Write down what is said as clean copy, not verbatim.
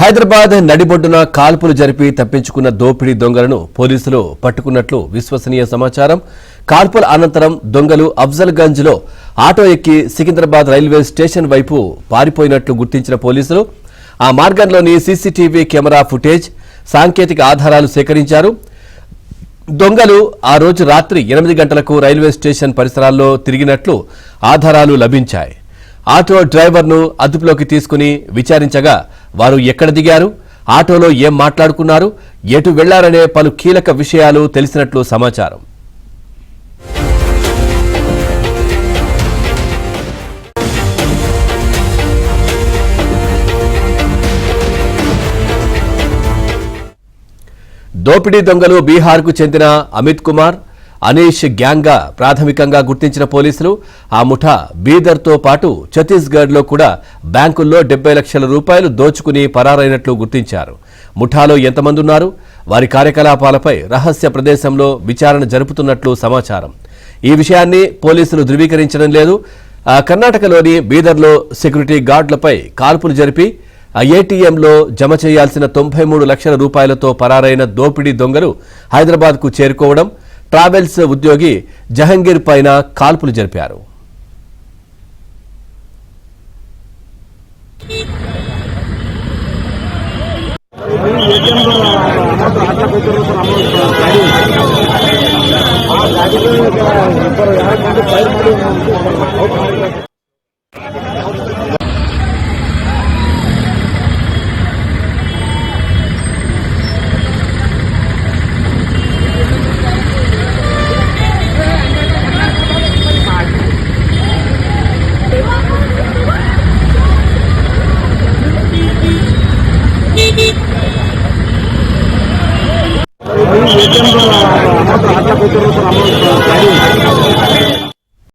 హైదరాబాద్ నడిబొడ్డున కాల్పులు జరిపి తప్పించుకున్న దోపిడీ దొంగలను పోలీసులు పట్టుకున్నట్లు విశ్వసనీయ సమాచారం. కాల్పుల అనంతరం దొంగలు అఫ్జల్గంజ్ లో ఆటో ఎక్కి సికింద్రాబాద్ రైల్వే స్టేషన్ వైపు పారిపోయినట్లు గుర్తించిన పోలీసులు ఆ మార్గంలోని సీసీటీవీ కెమెరా ఫుటేజ్, సాంకేతిక ఆధారాలు సేకరించారు. దొంగలు ఆ రోజు రాత్రి 8 గంటలకు రైల్వే స్టేషన్ పరిసరాల్లో తిరిగినట్లు ఆధారాలు లభించాయి. ఆటో డ్రైవర్ను అదుపులోకి తీసుకుని విచారించగా వారు ఎక్కడ దిగారు, ఆటోలో ఏం మాట్లాడుకున్నారు, ఎటు వెళ్లారనే పలు కీలక విషయాలు తెలిసినట్లు సమాచారం. దోపిడీ దొంగలు బీహార్కు చెందిన అమిత్ కుమార్, అనీష్ గ్యాంగ్గా ప్రాథమికంగా గుర్తించిన పోలీసులు ఆ ముఠా బీదర్తో పాటు ఛత్తీస్గఢ్లో కూడా బ్యాంకుల్లో 70 లక్షల రూపాయలు దోచుకుని పరారైనట్లు గుర్తించారు. ముఠాలో ఎంతమంది ఉన్నారు, వారి కార్యకలాపాలపై రహస్య ప్రదేశంలో విచారణ జరుపుతున్నట్లు సమాచారం. ఈ విషయాన్ని పోలీసులు ధృవీకరించడం లేదు. కర్ణాటకలోని బీదర్లో సెక్యూరిటీ గార్డులపై కాల్పులు జరిపి ఏటీఎంలో జమ చేయాల్సిన 93 లక్షల రూపాయలతో పరారైన దోపిడీ దొంగలు హైదరాబాద్కు చేరుకోవడం, ట్రావెల్స్ ఉద్యోగి జహంగీర్ పైన కాల్పులు జరిపారు.